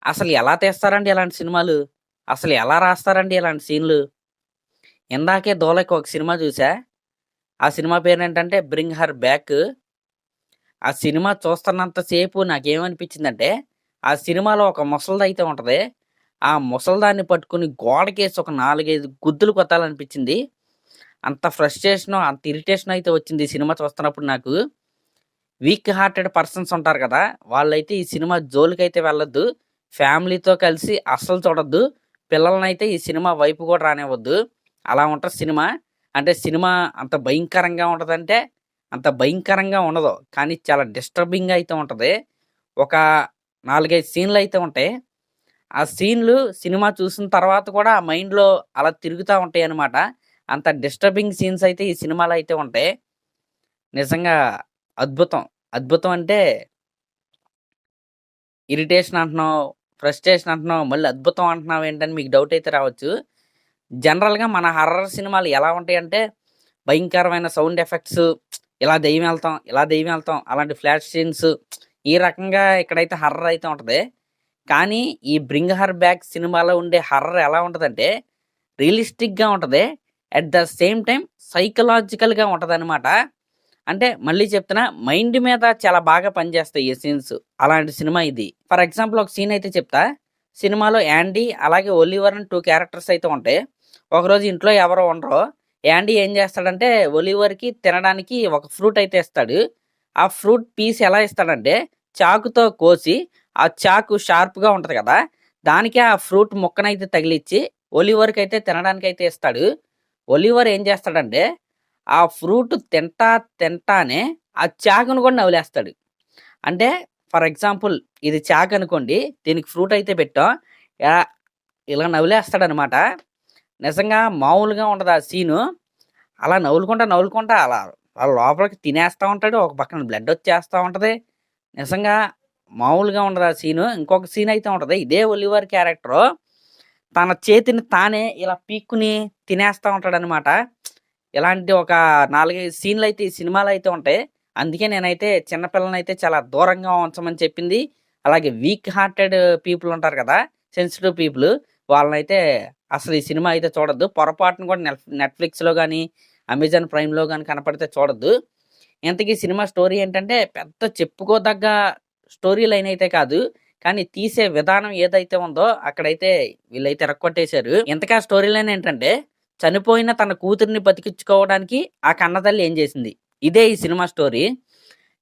అసలు ఎలా తీస్తారండి ఇలాంటి సినిమాలు? అసలు ఎలా రాస్తారండి ఇలాంటి సీన్‌లు? ఇందాకే 'దోలకి' ఒక సినిమా చూసా. ఆ సినిమా పేరేంటంటే 'బ్రింగ్ హర్ బ్యాక్.' ఆ సినిమా చూస్తున్నంత సేపు నాకేమనిపించిందంటే, ఆ సినిమాలో ఒక ముసలిదైతే ఉంటది. ఆ ముసలిదాన్ని పట్టుకొని గోడకేసి ఒక 4, 5 గుద్దులు కొట్టాలనిపించింది. అంత ఫ్రస్ట్రేషను, అంత ఇరిటేషన్ అయితే వచ్చింది ఈ సినిమా చూస్తున్నప్పుడు నాకు. వీక్ హార్టెడ్ పర్సన్స్ ఉంటారు కదా! వాళ్ళైతే ఈ సినిమా జోలికైతే వెళ్ళొద్దు. ఫ్యామిలీతో కలిసి అస్సలు చూడొద్దు. పిల్లలనైతే ఈ సినిమా వైపు కూడా రానివ్వద్దు. అలా ఉంటది సినిమా. అంటే సినిమా అంత భయంకరంగా ఉంటదంటే, అంత భయంకరంగా ఉండదు. కానీ చాలా డిస్టర్బింగ్‌గా అయితే ఉంటది. ఒక 4, 5 సీన్‌లయితే ఉంటాయి. ఆ సీన్‌లు సినిమా చూసిన తర్వాత కూడా ఆ మైండ్‌లో అలా తిరుగుతా ఉంటాయన్నమాట. అంత డిస్టర్బింగ్ సీన్స్ అయితే ఈ సినిమాలో అయితే ఉంటాయి. నిజంగా అద్భుతం. అద్భుతం అంటే ఇరిటేషన్ అంటున్నావు, ఫ్రస్ట్రేషన్ అంటున్నావు, మళ్ళీ అద్భుతం అంటున్నావేంటని మీకు డౌట్ అయితే రావచ్చు. జనరల్‌గా మన హర్రర్ సినిమాలు ఎలా ఉంటాయంటే, భయంకరమైన సౌండ్ ఎఫెక్ట్స్, ఇలా దెయ్యం ఎళ్తాం, ఇలా దెయ్యం ఎళ్తాం, అలాంటి ఫ్లాష్ సీన్స్ ఈ రకంగా ఇక్కడైతే హర్రర్ అయితే ఉంటది. కానీ ఈ 'బ్రింగ్ హర్ బ్యాక్' సినిమాలో ఉండే హర్రర్ ఎలా ఉంటదంటే, రియలిస్టిక్‌గా ఉంటది. అట్ ద సేమ్ టైమ్ సైకలాజికల్‌గా ఉంటదనమాట. అంటే మళ్ళీ చెప్తున్నా, మైండ్ మీద చాలా బాగా పనిచేస్తాయి ఈ సీన్స్. అలాంటి సినిమా ఇది. ఫర్ ఎగ్జాంపుల్ ఒక సీన్ అయితే చెప్తా. సినిమాలో యాండీ అలాగే ఒలివర్ అని 2 క్యారెక్టర్స్ అయితే ఉంటాయి. ఒకరోజు ఇంట్లో ఎవరు ఉండరు. యాండీ ఏం చేస్తాడంటే ఒలివర్‌కి తినడానికి ఒక ఫ్రూట్ అయితే ఇస్తాడు. ఆ ఫ్రూట్ పీస్ ఎలా ఇస్తాడంటే చాకుతో కోసి, ఆ చాకు షార్ప్‌గా ఉంటది కదా! దానికి ఆ ఫ్రూట్ ముక్కనైతే తగిలిచ్చి ఒలివర్‌కైతే తినడానికైతే ఇస్తాడు. ఒలివర్ ఏం చేస్తాడంటే ఆ ఫ్రూట్ తింటానే ఆ చాకును కూడా నవిలేస్తాడు. అంటే ఫర్ ఎగ్జాంపుల్ ఇది చాకనుకోండి. దీనికి ఫ్రూట్ అయితే పెట్టాం. యా ఇలా నవిలేస్తాడనమాట. నిజంగా మామూలుగా ఉండదు ఆ సీను. అలా నవ్వులుకుంటా అలా లోపలికి తినేస్తా ఉంటాడు. ఒక పక్కన బ్లడ్ వచ్చేస్తా ఉంటది. నిజంగా మామూలుగా ఉండదు ఆ సీను. ఇంకొక సీన్ అయితే ఉంటది. ఇదే ఒలివర్ క్యారెక్టరు తన చేతిని తానే ఇలా పీక్కుని తినేస్తా ఉంటాడనమాట. ఇలాంటి ఒక 4, 5 సీన్‌లయితే ఈ సినిమాలో అయితే ఉంటాయి. అందుకే నేనైతే చిన్న పిల్లలనైతే చాలా దూరంగా ఉంచమని చెప్పింది. అలాగే వీక్ హార్టెడ్ పీపుల్ ఉంటారు కదా! సెన్సిటివ్ పీపుల్ వాళ్ళనైతే అసలు ఈ సినిమా అయితే చూడొద్దు. పొరపాటున కూడా నెట్‌ఫ్లిక్స్‌లో గాని, అమెజాన్ ప్రైమ్‌లో గాని కనపడితే చూడొద్దు. ఇంతకీ సినిమా స్టోరీ ఏంటంటే పెద్ద చెప్పుకోదగ్గ స్టోరీ లైన్ అయితే కాదు. కానీ తీసే విధానం ఏదైతే ఉందో అక్కడైతే వీళ్ళైతే ఇరక్కొట్టేశారు. ఇంతకీ ఆ స్టోరీ లైన్ ఏంటంటే చనిపోయిన తన కూతురిని బతికించుకోవడానికి ఆ కన్నతల్లి ఏం చేసింది? ఇదే ఈ సినిమా స్టోరీ.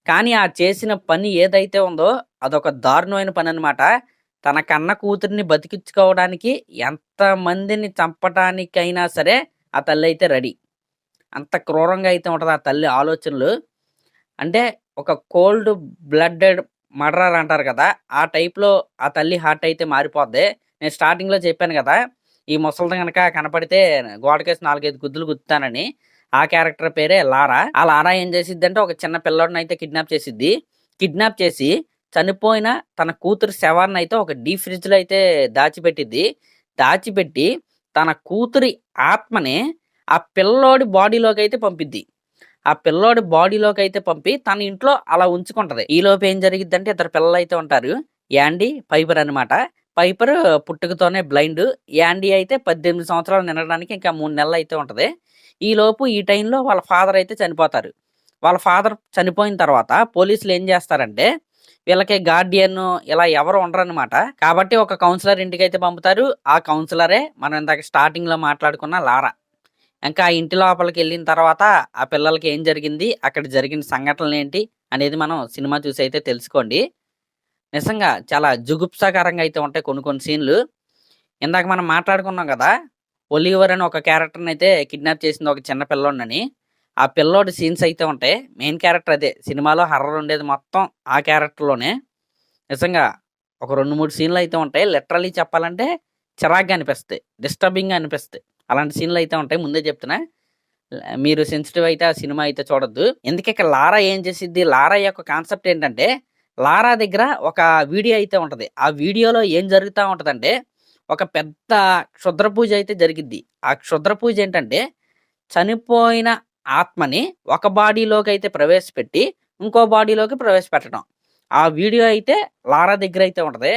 కానీ ఆ చేసిన పని ఏదైతే ఉందో అదొక దారుణమైన పననమాట. తన కన్న కూతురిని బతికించుకోవడానికి ఎంతమందిని చంపటానికైనా సరే ఆ తల్లయితే రెడీ. అంత క్రూరంగా అయితే ఉంటది ఆ తల్లి ఆలోచనలు. అంటే ఒక కోల్డ్ బ్లడెడ్ మర్డరర్ అంటారు కదా! ఆ టైప్‌లో ఆ తల్లి హార్ట్ అయితే మారిపోద్ది. నేను స్టార్టింగ్‌లో చెప్పాను గదా! ఈ ముసలిది గనక కనపడితే గోడకేసి 4, 5 గుద్దులు గుద్దుతానని. ఆ క్యారెక్టర్ పేరే లారా. ఆ లారా ఏం చేసిద్దంటే ఒక చిన్న పిల్లోడినైతే కిడ్నాప్ చేసిద్ది. కిడ్నాప్ చేసి చనిపోయిన తన కూతురు శవాన్నయితే ఒక డీప్ ఫ్రిడ్జ్‌లో అయితే దాచిపెట్టిద్ది. దాచిపెట్టి తన కూతురి ఆత్మని ఆ పిల్లోడి బాడీలోకైతే పంపిద్ది. ఆ పిల్లోడి బాడీలోకైతే పంపి తన ఇంట్లో అలా ఉంచుకుంటది. ఈలోపు ఏం జరిగిద్దంటే ఇద్దరు పిల్లలైతే ఉంటారు. యాండీ, పైపర్ అనమాట. పైపర్ పుట్టుకతోనే బ్లైండ్. యాండీ అయితే 18 సంవత్సరాలు నిండడానికి ఇంకా 3 నెలలైతే ఉంటది. ఈలోపు ఈ టైంలో వాళ్ళ ఫాదర్ అయితే చనిపోతారు. వాళ్ళ ఫాదర్ చనిపోయిన తర్వాత పోలీసులు ఏం చేస్తారంటే వీళ్ళకి గార్డియన్ ఇలా ఎవరు ఉండరనమాట. కాబట్టి ఒక కౌన్సిలర్ ఇంటికైతే పంపుతారు. ఆ కౌన్సిలరే మనం ఇందాక స్టార్టింగ్‌లో మాట్లాడుకున్న లారా. ఇంకా ఆ ఇంటి లోపలికెళ్ళిన తర్వాత ఆ పిల్లలకి ఏం జరిగింది? అక్కడ జరిగిన సంఘటనలేంటి? అనేది మనం సినిమా చూసైతే తెలుసుకోండి. నిజంగా చాలా జుగుప్సాకరంగా అయితే ఉంటాయి కొన్ని కొన్ని సీన్‌లు. ఇందాక మనం మాట్లాడుకున్నాం గదా! ఒలివర్ అని ఒక క్యారెక్టర్‌నయితే కిడ్నాప్ చేసింది ఒక చిన్న పిల్లోడినని. ఆ పిల్లోడి సీన్స్ అయితే ఉంటాయి. మెయిన్ క్యారెక్టర్ అదే. సినిమాలో హర్రర్ ఉండేది మొత్తం ఆ క్యారెక్టర్‌లోనే. నిజంగా ఒక 2, 3 సీన్‌లయితే ఉంటాయి. లిటరల్లీ చెప్పాలంటే చిరాకుగా అనిపిస్తాయి. డిస్టర్బింగ్‌గా అనిపిస్తాయి. అలాంటి సీన్‌లయితే ఉంటాయి. ముందే చెప్తున్నా. మీరు సెన్సిటివ్ అయితే ఆ సినిమా అయితే చూడొద్దు. ఇంతకీ ఇక్కడ లారా ఏం చేసిద్ది? లారా యొక్క కాన్సెప్ట్ ఏంటంటే, లారా దగ్గర ఒక వీడియో అయితే ఉంటది. ఆ వీడియోలో ఏం జరుగుతా ఉంటదంటే, ఒక పెద్ద క్షుద్ర పూజ అయితే జరిగిద్ది. ఆ క్షుద్ర పూజ ఏంటంటే, చనిపోయిన ఆత్మని ఒక బాడీలోకైతే ప్రవేశపెట్టి, ఇంకో బాడీలోకి ప్రవేశపెట్టడం. ఆ వీడియో అయితే లారా దగ్గరైతే ఉంటది.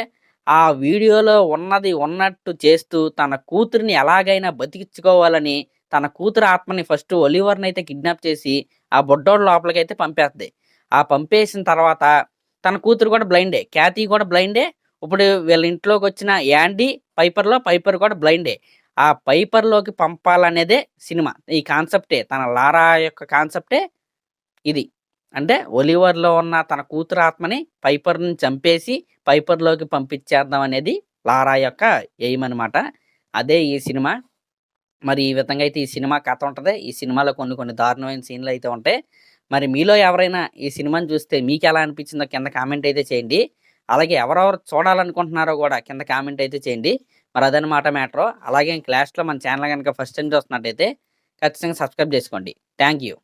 ఆ వీడియోలో ఉన్నది ఉన్నట్టు చేస్తూ తన కూతురిని ఎలాగైనా బతికించుకోవాలని తన కూతురు ఆత్మని ఫస్ట్ ఒలివర్‌నైతే కిడ్నాప్ చేసి ఆ బుడ్డోడి లోపలికైతే పంపేస్తది. ఆ పంపేసిన తర్వాత తన కూతురు కూడా బ్లైండే. క్యాథీ కూడా బ్లైండే. ఇప్పుడు వీళ్ళ ఇంట్లోకొచ్చిన యాండీ పైపర్ కూడా బ్లైండే. ఆ పైపర్‌లోకి పంపాలనేదే సినిమా. ఈ కాన్సెప్టే తన లారా యొక్క కాన్సెప్టే ఇది. అంటే ఒలివర్‌లో ఉన్న తన కూతురు ఆత్మని పైపర్‌ని చంపేసి పైపర్‌లోకి పంపించేద్దాం అనేది లారా యొక్క ఎయిమ్ అనమాట. అదే ఈ సినిమా. మరి ఈ విధంగా అయితే ఈ సినిమా కథ ఉంటది. ఈ సినిమాలో కొన్ని కొన్ని దారుణమైన సీన్‌లయితే ఉంటాయి. మరి మీలో ఎవరైనా ఈ సినిమాని చూస్తే మీకెలా అనిపించిందో కింద కామెంట్ అయితే చేయండి. అలాగే ఎవరెవరు చూడాలనుకుంటున్నారో గూడా కింద కామెంట్ అయితే చేయండి. మరి అదనమాట మ్యాటరు. అలాగే లాస్ట్‌లో మన ఛానల్ గనుక ఫస్ట్ టైమ్ చూస్తున్నట్టయితే ఖచ్చితంగా సబ్స్క్రైబ్ చేసుకోండి. Thank you.